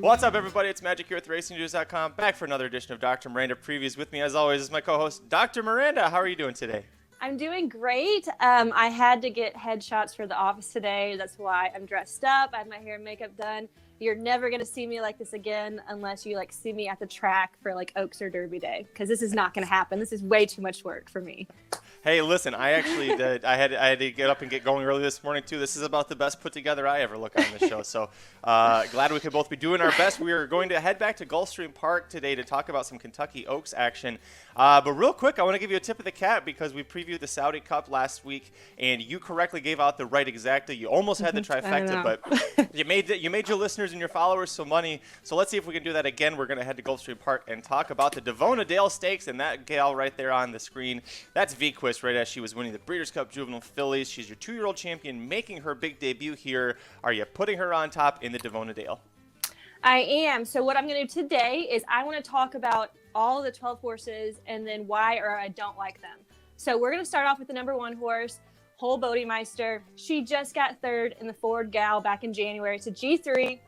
What's up, everybody? It's Magic here with RacingNews.com, back for another edition of Dr. Miranda Previews. With me, as always, is my co-host, Dr. Miranda. How are you doing today? I'm doing great. I had to get headshots for the office today. That's why I'm dressed up. I had my hair and makeup done. You're never going to see me like this again unless you see me at the track for Oaks or Derby Day, because this is not going to happen. This is way too much work for me. Hey, listen, I actually did. I had to get up and get going early this morning, too. This is about the best put together I ever look on the show. So glad we could both be doing our best. We are going to head back to Gulfstream Park today to talk about some Kentucky Oaks action. But real quick, I want to give you a tip of the cap because we previewed the Saudi Cup last week, and you correctly gave out the right exacta. You almost had the trifecta, but you made your listeners and your followers some money. So let's see if we can do that again. We're going to head to Gulfstream Park and talk about the Davona Dale Stakes, and that gal right there on the screen, that's V-Quist. Right as she was winning the Breeders' Cup Juvenile Fillies. She's your 2-year-old champion making her big debut here. Are you putting her on top in the Davona Dale? I am. So what I'm going to do today is I want to talk about all the 12 horses and then why or I don't like them. So we're going to start off with the number 1 horse, Hole Bodemeister. She just got third in the Ford Gal back in January. It's a G3,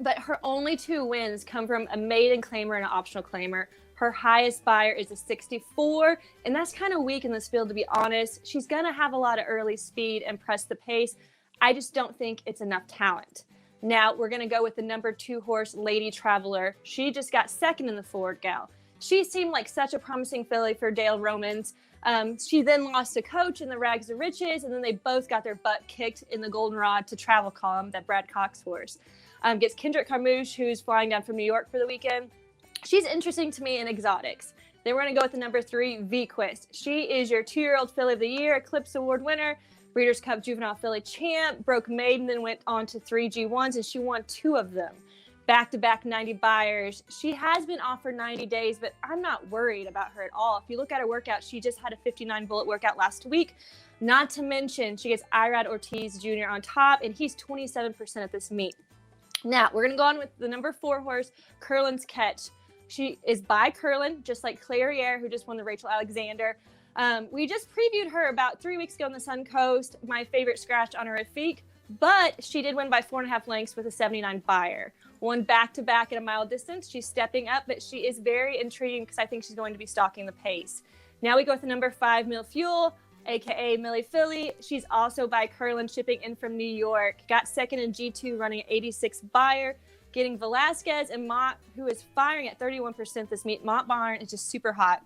but her only 2 wins come from a maiden claimer and an optional claimer. Her highest buyer is a 64, and that's kind of weak in this field, to be honest. She's going to have a lot of early speed and press the pace. I just don't think it's enough talent. Now, we're going to go with the number 2 horse, Lady Traveler. She just got second in the Ford Gal. She seemed like such a promising filly for Dale Romans. She then lost a coach in the Rags to Riches, and then they both got their butt kicked in the Goldenrod to Travel Column, that Brad Cox horse. Gets Kendrick Carmouche, who's flying down from New York for the weekend. She's interesting to me in exotics. Then we're going to go with the number 3, V-Quist. She is your 2-year-old filly of the year, Eclipse Award winner, Breeders' Cup Juvenile Filly champ, broke maiden, then went on to 3 G1s, and she won 2 of them. Back-to-back 90 buyers. She has been offered 90 days, but I'm not worried about her at all. If you look at her workout, she just had a 59 bullet workout last week. Not to mention, she gets Irad Ortiz Jr. on top, and he's 27% at this meet. Now, we're going to go on with the number 4 horse, Curlin's Catch. She is by Curlin, just like Clairiere, who just won the Rachel Alexander. We just previewed her about 3 weeks ago on the Sun Coast, my favorite scratch on her Rafik, but she did win by 4.5 lengths with a 79 buyer. Won back-to-back at a mile distance. She's stepping up, but she is very intriguing because I think she's going to be stalking the pace. Now we go with the number 5, Mill Fuel, a.k.a. Millie Philly. She's also by Curlin, shipping in from New York. Got second in G2, running at 86 buyer. Getting Velasquez and Mott, who is firing at 31% this meet. Mott Barn is just super hot.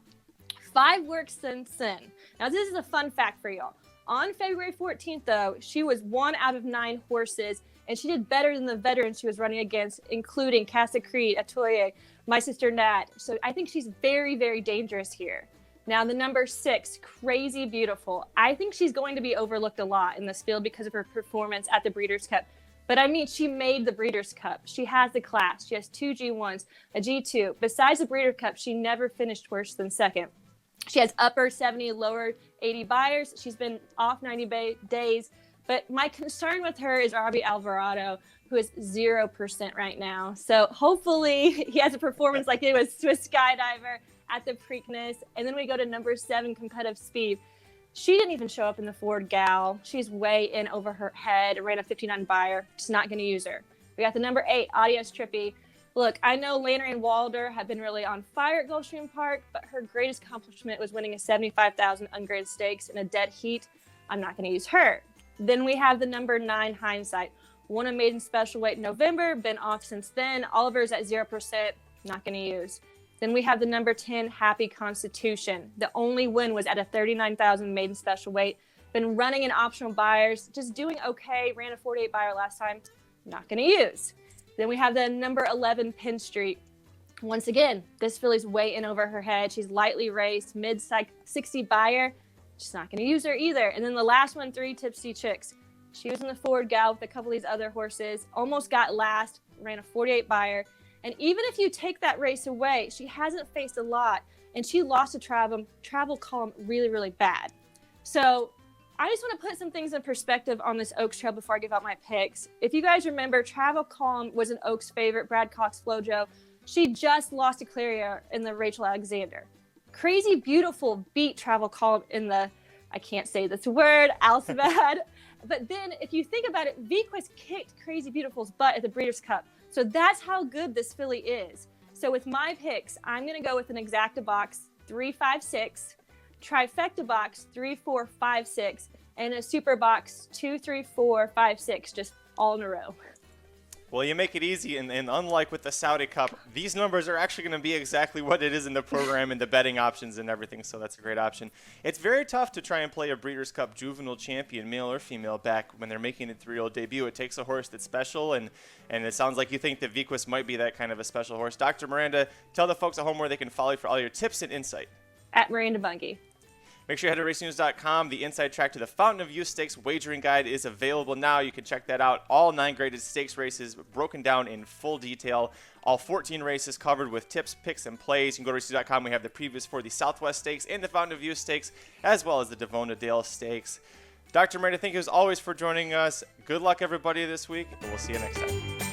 5 works since then. Now, this is a fun fact for y'all. On February 14th, though, she was 1 out of 9 horses, and she did better than the veterans she was running against, including Casa Creed, Atoye, My Sister Nat. So I think she's very, very dangerous here. Now, the number 6, Crazy Beautiful. I think she's going to be overlooked a lot in this field because of her performance at the Breeders' Cup. But I mean, she made the Breeders' Cup. She has the class. She has 2 G1s, a G2. Besides the Breeders' Cup, she never finished worse than second. She has upper 70, lower 80 buyers. She's been off 90 days. But my concern with her is Robbie Alvarado, who is 0% right now. So hopefully he has a performance like it was Swiss Skydiver at the Preakness. And then we go to number 7, Competitive Speed. She didn't even show up in the Ford Gal. She's way in over her head, ran a 59 buyer. Just not going to use her. We got the number 8, Adios Trippy. Look, I know Lanner and Walder have been really on fire at Gulfstream Park, but her greatest accomplishment was winning a 75,000 ungraded stakes in a dead heat. I'm not going to use her. Then we have the number 9, Hindsight. Won a maiden special weight in November, been off since then. Oliver's at 0%, not going to use. Then we have the number 10, Happy Constitution. The only win was at a 39,000 maiden special weight. Been running in optional buyers, just doing okay. Ran a 48 buyer last time, not going to use. Then we have the number 11, Penn Street. Once again, this filly's way in over her head. She's lightly raced, mid-60 buyer. She's not going to use her either. And then the last one, 3, Tipsy Chicks. She was in the Ford Gal with a couple of these other horses. Almost got last, ran a 48 buyer. And even if you take that race away, she hasn't faced a lot. And she lost a travel column really, really bad. So I just want to put some things in perspective on this Oaks Trail before I give out my picks. If you guys remember, Travel Column was an Oaks favorite, Brad Cox Flojo. She just lost to Clairiere in the Rachel Alexander. Crazy Beautiful beat Travel Column in the, I can't say this word, Alcibad. But then if you think about it, V-Quist kicked Crazy Beautiful's butt at the Breeders' Cup. So that's how good this filly is. So with my picks, I'm going to go with an exacta box 3-5-6, trifecta box 3-4-5-6, and a super box 2-3-4-5-6, just all in a row. Well, you make it easy, and unlike with the Saudi Cup, these numbers are actually going to be exactly what it is in the program and the betting options and everything, so that's a great option. It's very tough to try and play a Breeders' Cup juvenile champion, male or female, back when they're making a 3-year-old debut. It takes a horse that's special, and it sounds like you think that Vequist might be that kind of a special horse. Dr. Miranda, tell the folks at home where they can follow you for all your tips and insight. At Miranda Bungie. Make sure you head to racingnews.com. The inside track to the Fountain of Youth Stakes wagering guide is available now. You can check that out. All 9 graded stakes races broken down in full detail. All 14 races covered with tips, picks, and plays. You can go to racingnews.com. We have the previews for the Southwest Stakes and the Fountain of Youth Stakes, as well as the Davona Dale Stakes. Dr. Miranda, thank you as always for joining us. Good luck, everybody, this week, and we'll see you next time.